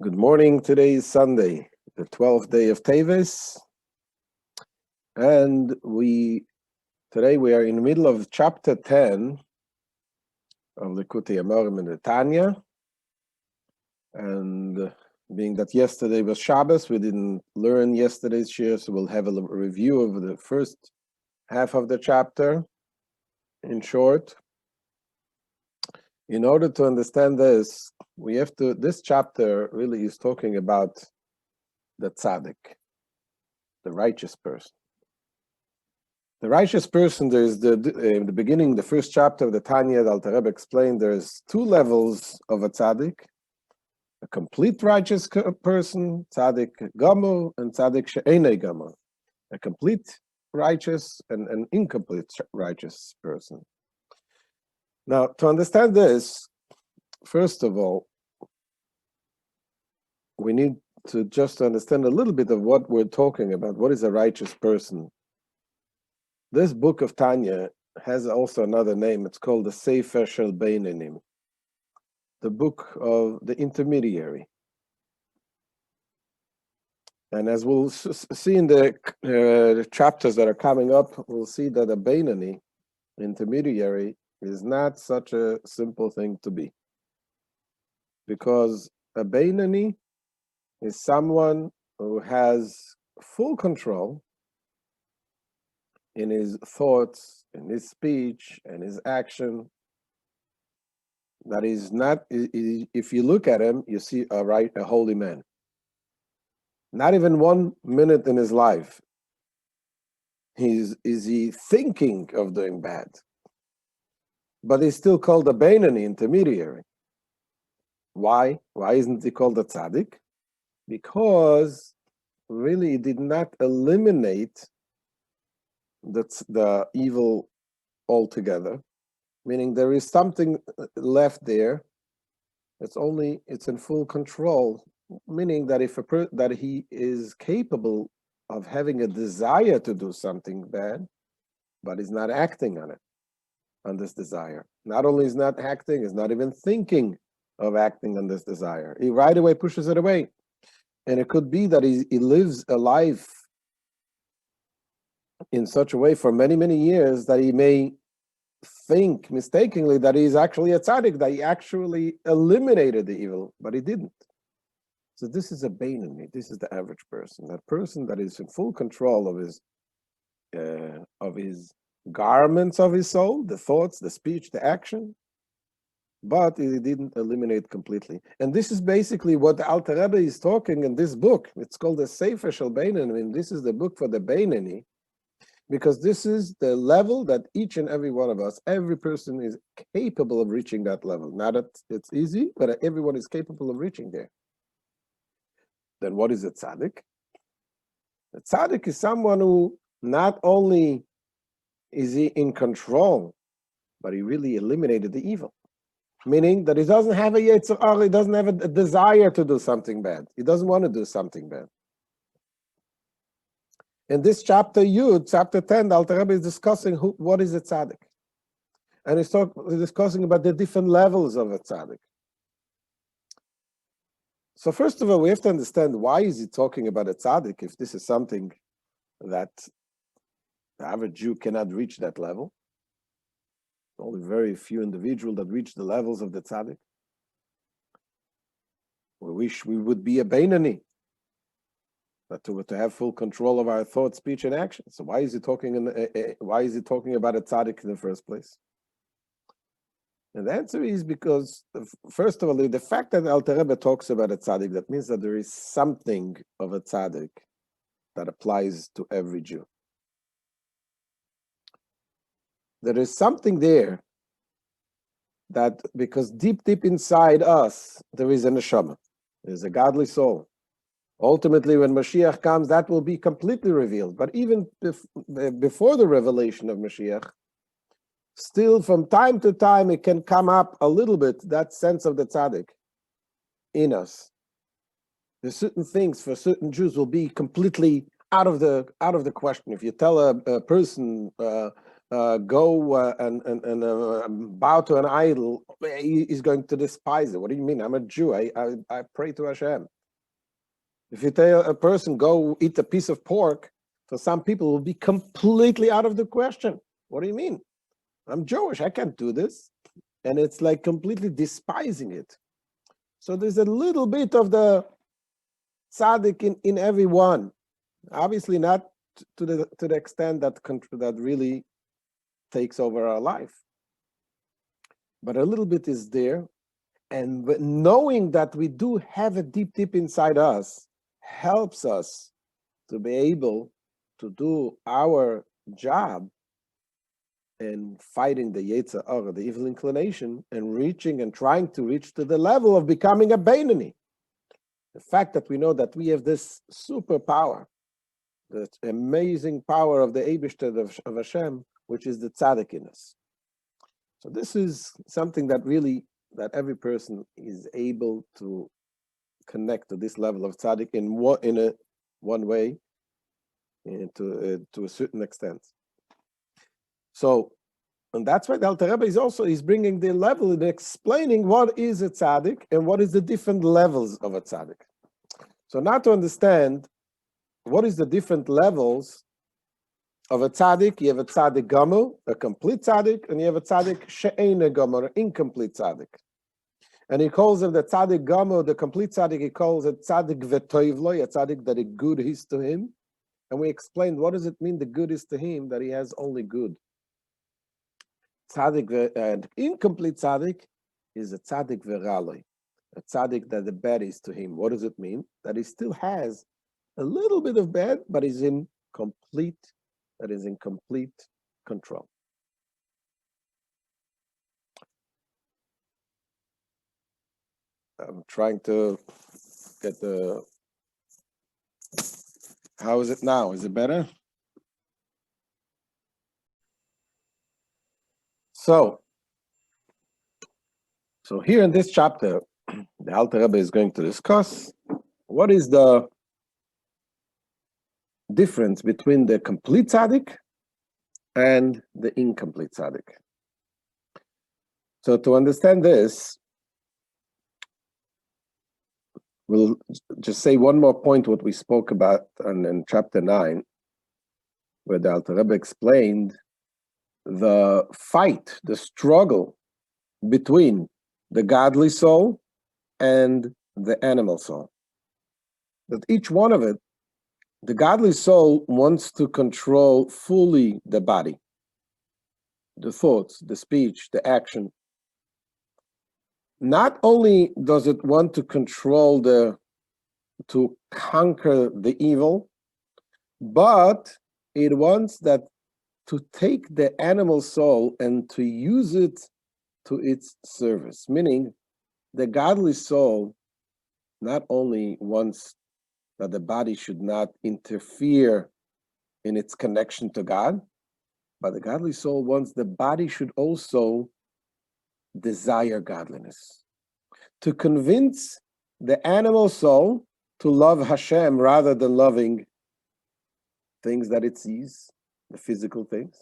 Good morning. Today is Sunday, the 12th day of Teves, and today we are in the middle of chapter 10 of Likutei Amarim in the Tanya. And being that yesterday was Shabbos, we didn't learn yesterday's shir, so we'll have a review of the first half of the chapter in short. In order to understand this, this chapter really is talking about the Tzadik, the righteous person. The righteous person, there's in the beginning, the first chapter of the Tanya, the Alter Rebbe explained there's two levels of a Tzadik: a complete righteous person, Tzadik Gamur, and Tzadik She'enei Gamur, a complete righteous and an incomplete righteous person. Now, to understand this, first of all, we need to just understand a little bit of what we're talking about. What is a righteous person? This book of Tanya has also another name. It's called the Sefer Shel Beinanim, the book of the intermediary. And as we'll see in the chapters that are coming up, we'll see that a Beinani, intermediary, is not such a simple thing to be. Because a Beinani is someone who has full control in his thoughts, in his speech, and his action. That is not, if you look at him, you see a holy man. Not even 1 minute in his life is he thinking of doing bad. But he's still called a Beinani, intermediary. Why? Why isn't he called a Tzadik? Because really he did not eliminate the evil altogether, meaning there is something left there. It's in full control, meaning that that he is capable of having a desire to do something bad, but is not acting on this desire. Not only is not acting, is not even thinking of acting on this desire. He right away pushes it away. And it could be that he lives a life in such a way for many, many years that he may think mistakenly that he's actually a tzaddik, that he actually eliminated the evil, but he didn't. So this is a Beinani. This is the average person. That person that is in full control of his garments of his soul, the thoughts, the speech, the action, but he didn't eliminate completely. And this is basically what the Alter Rebbe is talking in this book. It's called the Sefer Shel Beinanim. I mean, this is the book for the Beinani, because this is the level that each and every one of us, every person is capable of reaching that level. Not that it's easy, but everyone is capable of reaching there. Then what is a tzaddik? A tzaddik is someone who not only is he in control, but he really eliminated the evil. Meaning that he doesn't have a yetzer hara, he doesn't have a desire to do something bad. He doesn't want to do something bad. In this chapter Yud, chapter 10, the Alter Rebbe is discussing what is a tzaddik. And he's discussing about the different levels of a tzaddik. So first of all, we have to understand, why is he talking about a tzaddik if this is something that the average Jew cannot reach that level? Only very few individuals that reach the levels of the tzaddik. We wish we would be a Beinani, but to have full control of our thought, speech, and action. So why is he talking about a tzaddik in the first place? And the answer is because, first of all, the fact that Alter Rebbe talks about a tzaddik, that means that there is something of a tzaddik that applies to every Jew. There is something there that, because deep inside us, there is a neshama, there's a godly soul. Ultimately, when Mashiach comes, that will be completely revealed. But even before the revelation of Mashiach, still from time to time, it can come up a little bit, that sense of the tzaddik in us. There's certain things for certain Jews will be completely out of the question. If you tell a person, go and bow to an idol, he's going to despise it. What do you mean? I'm a Jew. I pray to Hashem. If you tell a person, go eat a piece of pork, for some people it will be completely out of the question. What do you mean? I'm Jewish. I can't do this. And it's like completely despising it. So there's a little bit of the tzaddik in everyone. Obviously not to the extent that really takes over our life. But a little bit is there. And knowing that we do have it deep inside us helps us to be able to do our job in fighting the Yetzer Hara, the evil inclination, and reaching and trying to reach to the level of becoming a Beinoni. The fact that we know that we have this superpower, the amazing power of the Eibishter of Hashem, which is the tzaddik in us. So this is something that every person is able to connect to this level of tzaddik in one way, and to a certain extent. So, and that's why the Alter Rebbe is bringing the level and explaining what is a tzaddik and what is the different levels of a tzaddik. So now to understand what is the different levels of a tzaddik, you have a tzaddik gamur, a complete tzaddik, and you have a tzaddik she'eina gamur, an incomplete tzaddik. And he calls him the tzaddik gamur, the complete tzaddik, he calls it tzaddik v'toiv lo, a tzaddik that a good is to him. And we explained what does it mean the good is to him, that he has only good. Tzaddik and incomplete tzaddik is a tzaddik v'raloi, a tzaddik that the bad is to him. What does it mean? That he still has a little bit of bad, but is in complete control. I'm trying to get how is it now? Is it better? So here in this chapter, the Alter Rebbe is going to discuss what is the difference between the complete tzaddik and the incomplete tzaddik. So to understand this, we'll just say one more point what we spoke about in chapter 9, where the Alter Rebbe explained the fight, the struggle between the godly soul and the animal soul. That each one of it, the godly soul wants to control fully the body, the thoughts, the speech, the action. Not only does it want to control to conquer the evil, but it wants that to take the animal soul and to use it to its service. Meaning, the godly soul not only wants that the body should not interfere in its connection to God, but the godly soul wants the body should also desire godliness. To convince the animal soul to love Hashem rather than loving things that it sees, the physical things.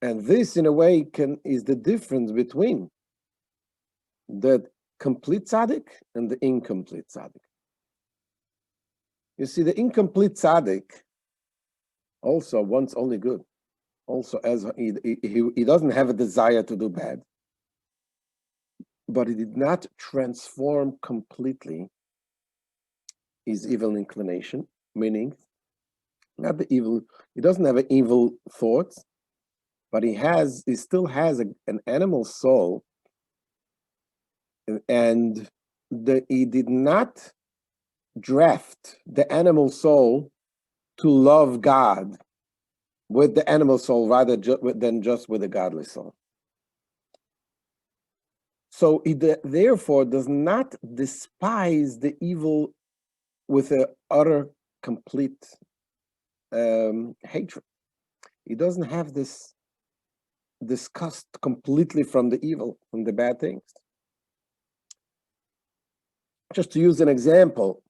And this, in a way, is the difference between the complete tzaddik and the incomplete tzaddik. You see, the incomplete tzaddik also wants only good. Also, as he doesn't have a desire to do bad, but he did not transform completely his evil inclination, meaning not the evil. He doesn't have an evil thoughts, but he still has an animal soul, and he did not draft the animal soul to love God with the animal soul rather than just with the godly soul. So he therefore does not despise the evil with an utter complete hatred. He doesn't have this disgust completely from the evil, from the bad things. Just to use an example,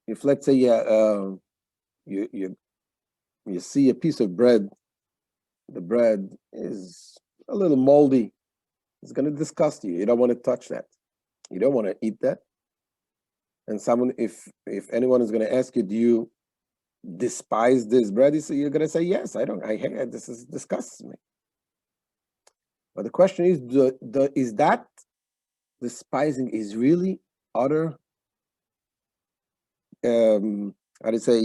if let's say you see a piece of bread the bread is a little moldy, it's going to disgust you. You don't want to touch that. You don't want to eat that. And someone, if anyone is going to ask you, do you despise this bread? You're going to say, yes, I don't. This disgusts me. But the question is, is that despising is really utter? How to say?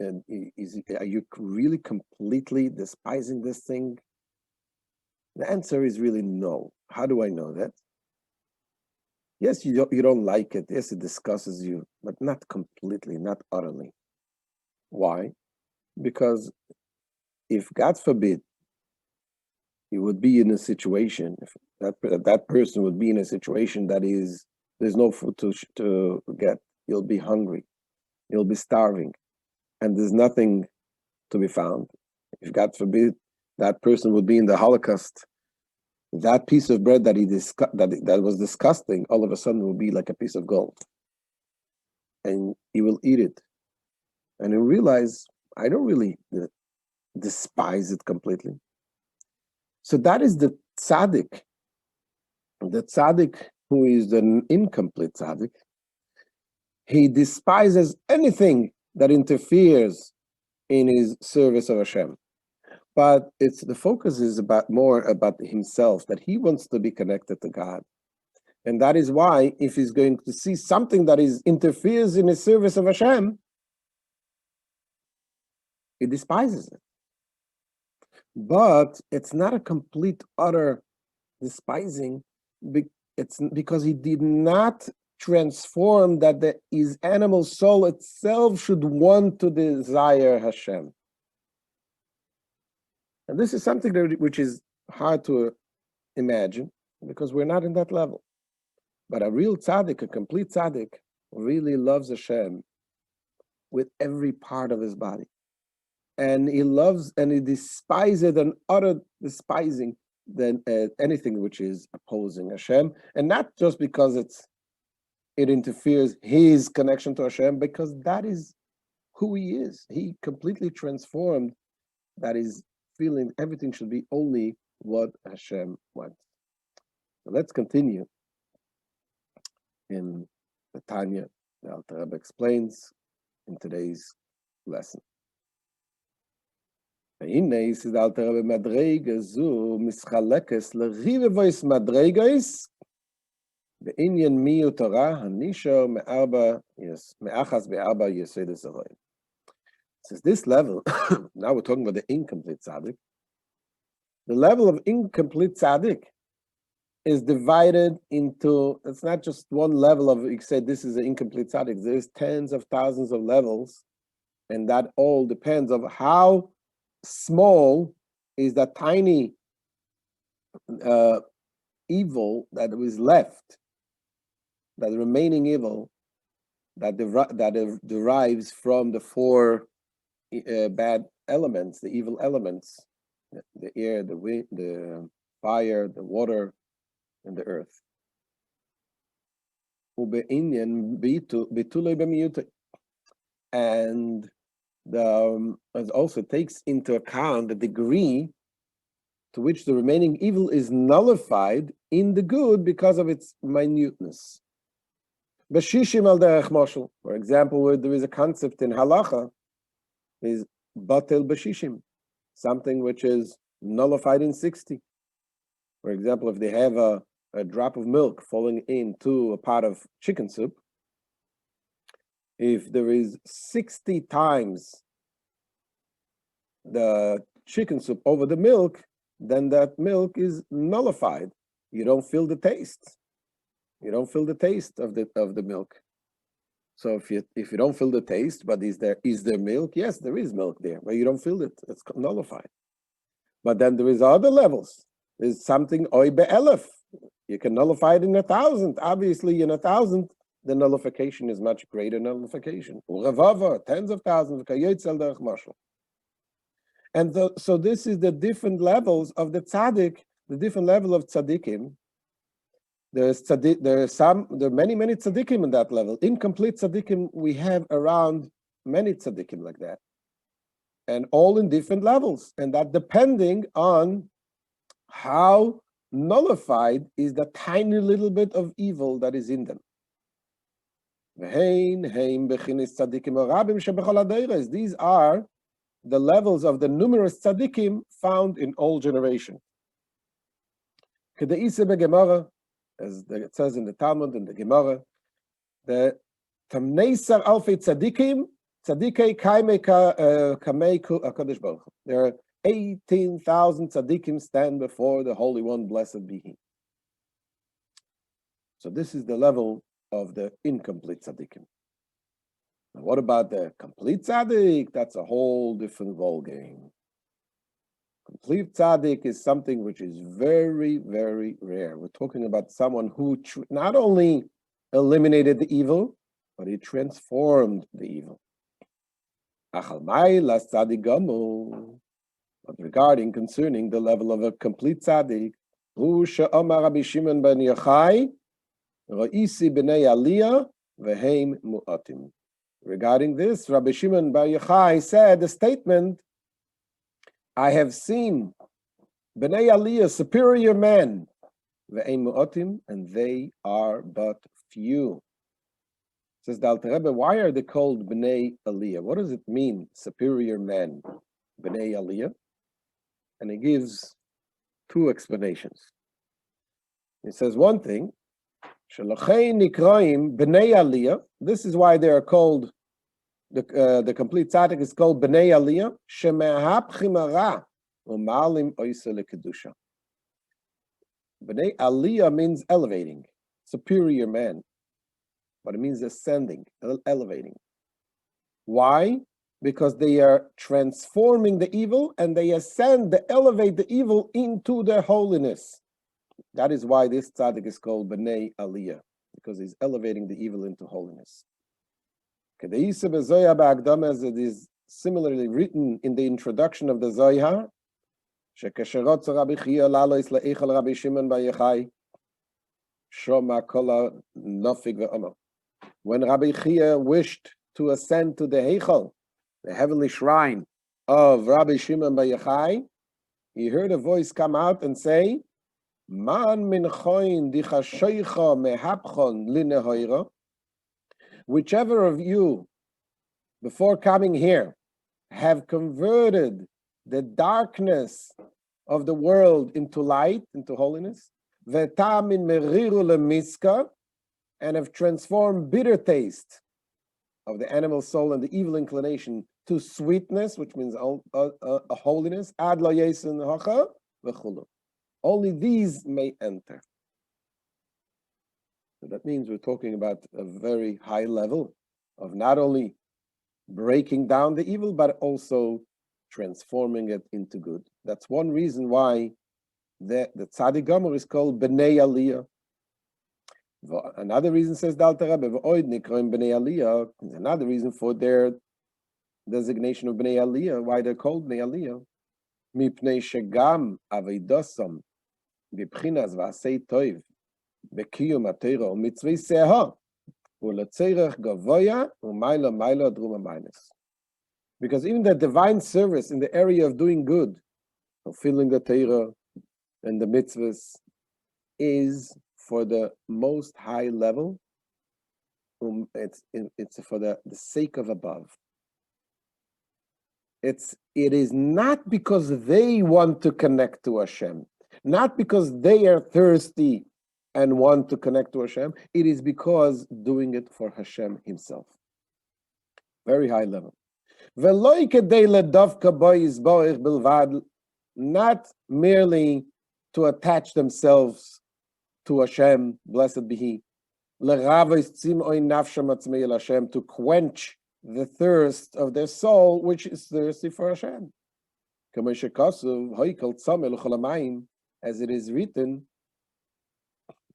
Are you really completely despising this thing? The answer is really no. How do I know that? Yes, you don't like it. Yes, it disgusts you, but not completely, not utterly. Why? Because if, God forbid, you would be in a situation, if that person would be in a situation that is, there's no food to get, you'll be hungry, you'll be starving, and there's nothing to be found. If, God forbid, that person would be in the Holocaust, that piece of bread that that was disgusting, all of a sudden will be like a piece of gold, and he will eat it, and he'll realize, I don't really despise it completely. So that is the tzaddik. The tzaddik who is an incomplete tzaddik, he despises anything that interferes in his service of Hashem. But the focus is more about himself, that he wants to be connected to God. And that is why, if he's going to see something that interferes in his service of Hashem, he despises it. But it's not a complete, utter despising. It's because he did not transform that his animal soul itself should want to desire Hashem. And this is something which is hard to imagine, because we're not in that level. But a real tzaddik, a complete tzaddik, really loves Hashem with every part of his body. And he loves and he despises an utter despising than anything which is opposing Hashem. And not just because it interferes his connection to Hashem, because that is who he is. He completely transformed that is feeling everything should be only what Hashem wants. So let's continue in the Tanya. The Alter Rebbe explains in today's lesson. והנה is Alter Rebbe מדרגה זו משחלקת לריבויס מדרגות בעניין מי תורה הנשאר מאחז בארבע יסודות אלוהים. Since this level, now we're talking about the incomplete tzaddik. The level of incomplete tzaddik is divided into, it's not just one level of, you said this is an incomplete tzaddik. There's tens of thousands of levels, and that all depends on how small is that tiny evil that was left, that remaining evil that derives from the four bad elements, the evil elements, the air, the wind, the fire, the water, and the earth. And it also takes into account the degree to which the remaining evil is nullified in the good because of its minuteness. Bashishim al derech moshel, for example, where there is a concept in halacha, is batel bashishim, something which is nullified in 60. For example, if they have a drop of milk falling into a pot of chicken soup, if there is 60 times the chicken soup over the milk, then that milk is nullified. You don't feel the taste. You don't feel the taste of the milk. So if you don't feel the taste, but is there milk? Yes, there is milk there, but you don't feel it. It's nullified. But then there is other levels. There's something oy be'elef. You can nullify it in 1,000. Obviously, in 1,000, the nullification is much greater nullification. Uravava, tens of thousands. And so this is the different levels of the tzaddik, the different level of tzaddikim. There are many tzaddikim in that level. Incomplete tzaddikim, we have around many tzaddikim like that. and all in different levels, and that depending on how nullified is the tiny little bit of evil that is in them. These are the levels of the numerous tzaddikim found in all generations. As it says in the Talmud and the Gemara, the Tamneisar Alfei Tzaddikim, Tzaddikei Kamei HaKadosh Baruch Hu. There are 18,000 tzaddikim stand before the Holy One, blessed be He. So this is the level of the incomplete tzaddikim. Now what about the complete tzaddik? That's a whole different ballgame. Complete tzaddik is something which is very, very rare. We're talking about someone who not only eliminated the evil, but he transformed the evil. But regarding, concerning the level of a complete tzaddik, Rabbi Shimon ben Yochai, Ra'isi b'nei Aliyah v'heim mu'atim. Regarding this, Rabbi Shimon ben Yochai said the statement, I have seen b'nei Aliyah, superior men, v'heim mu'atim, and they are but few. Says the Alter Rebbe, why are they called b'nei Aliyah? What does it mean, superior men, b'nei Aliyah? And he gives two explanations. He says one thing, Shalachei nikraim b'nei Aliyah. This is why they are called, the complete tzaddik is called b'nei Aliyah. Shemehapchim hara u'malim oisa lekedusha. B'nei Aliyah means elevating, superior man, but it means ascending, elevating. Why? Because they are transforming the evil and they ascend, they elevate the evil into their holiness. That is why this tzaddik is called B'nei Aliyah, because he's elevating the evil into holiness. As it is similarly written in the introduction of the Zohar, when Rabbi Chia wished to ascend to the Heichal, the heavenly shrine of Rabbi Shimon bar Yochai, he heard a voice come out and say, Man min choin dichashoicha mehapchon linehoira. Whichever of you, before coming here, have converted the darkness of the world into light, into holiness, v'ta min meriru lemiska, and have transformed bitter taste of the animal soul and the evil inclination to sweetness, which means a holiness, ad lo yesen hacha v'chulu. Only these may enter. So that means we're talking about a very high level of not only breaking down the evil, but also transforming it into good. That's one reason why the Tzaddik Gomer is called B'nei Aliyah. Another reason, says the Alter Rebbe, another reason for their designation of B'nei Aliyah, why they're called B'nei Aliyah, mipnei shegam avedosam b'bchinas v'asei toiv b'kiyum atayra u'mitzvei seha u'letzerech gavoya u'mayla mayla druma minus. Because even the divine service in the area of doing good, fulfilling the Torah and the mitzvahs, is for the most high level. It's for the sake of above. It is not because they want to connect to Hashem, not because they are thirsty and want to connect to Hashem. It is because doing it for Hashem Himself. Very high level. Not merely to attach themselves to Hashem, blessed be He, to quench the thirst of their soul, which is thirsty for Hashem. As it is written,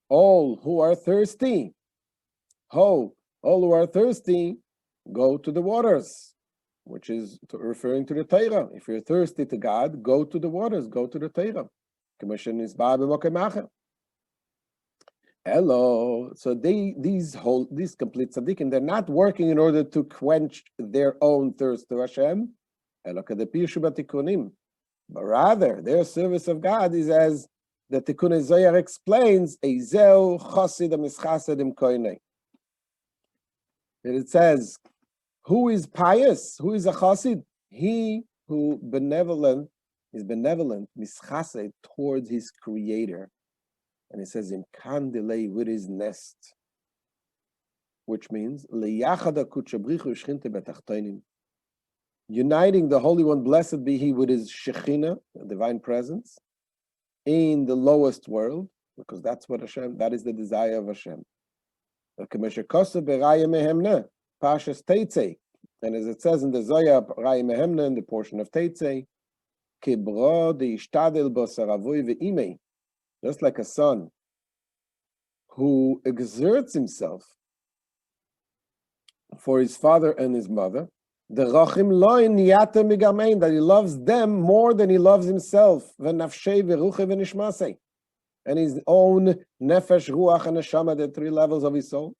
all who are thirsty, all who are thirsty, go to the waters, which is referring to the Torah. If you're thirsty to God, go to the waters, go to the Torah. Hello. So these complete tzaddikim, they're not working in order to quench their own thirst to Hashem, But rather, their service of God is as the Tikkun Zohar explains, Eizeu Chosid HaMischasedim Koinei. It says, who is pious? Who is a Chosid? He who is benevolent, mischased, towards his creator. And it says, in Kandilei, with his nest. Which means, uniting the Holy One, blessed be He, with His Shekhinah, the divine presence, in the lowest world, because that's what Hashem, that is the desire of Hashem. And as it says in the Zohar, Raya Mehemna, in the portion of Teitzei, just like a son who exerts himself for his father and his mother, that he loves them more than he loves himself, and his own nefesh, ruach, and neshama, the three levels of his soul.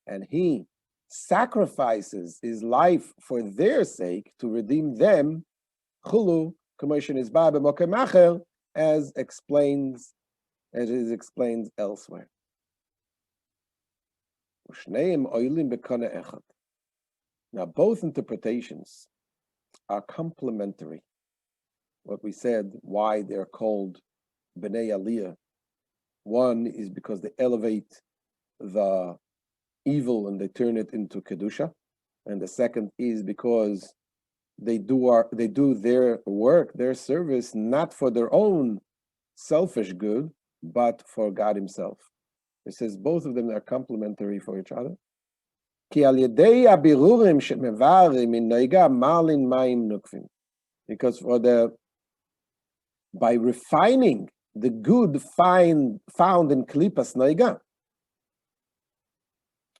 And he sacrifices his life for their sake to redeem them, as is explained elsewhere. Now, both interpretations are complementary. What we said, why they're called Bnei Aliyah. One is because they elevate the evil and they turn it into Kedusha. And the second is because they do their work, their service, not for their own selfish good, but for God Himself. It says both of them are complementary for each other. Because by refining the good found in Klipas Noiga,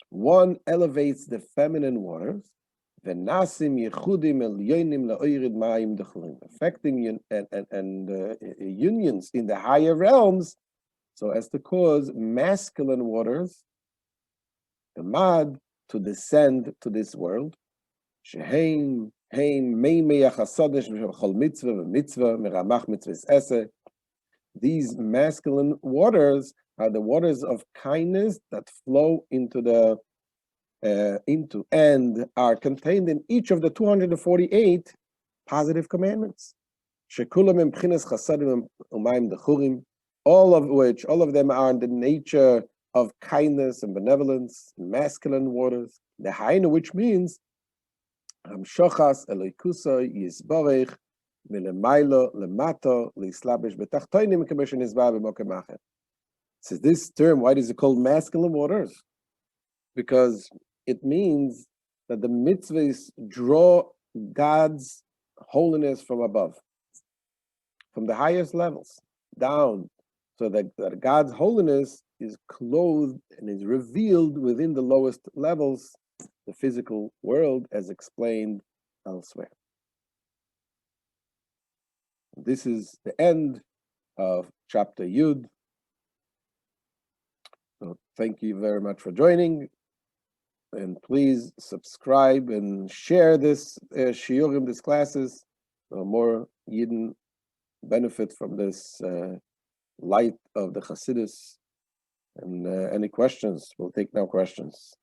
one elevates the feminine waters, affecting unions in the higher realms, so as to cause masculine waters, the mad, to descend to this world. These masculine waters are the waters of kindness that flow into and are contained in each of the 248 positive commandments. All of them are in the nature of kindness and benevolence, masculine waters. The Hainu, which means Hamshochas Eloikusa Yisborech Milemailo Lemato Lislabish Betachtoinim Commission Isba B'Mokemacher. So this term, why is it called masculine waters? Because it means that the mitzvahs draw God's holiness from above, from the highest levels down, so that God's holiness is clothed and is revealed within the lowest levels, the physical world, as explained elsewhere. This is the end of chapter Yud. So thank you very much for joining, and please subscribe and share this shiurim, these classes, so more Yidden benefit from this light of the Chassidus. And any questions? We'll take now questions.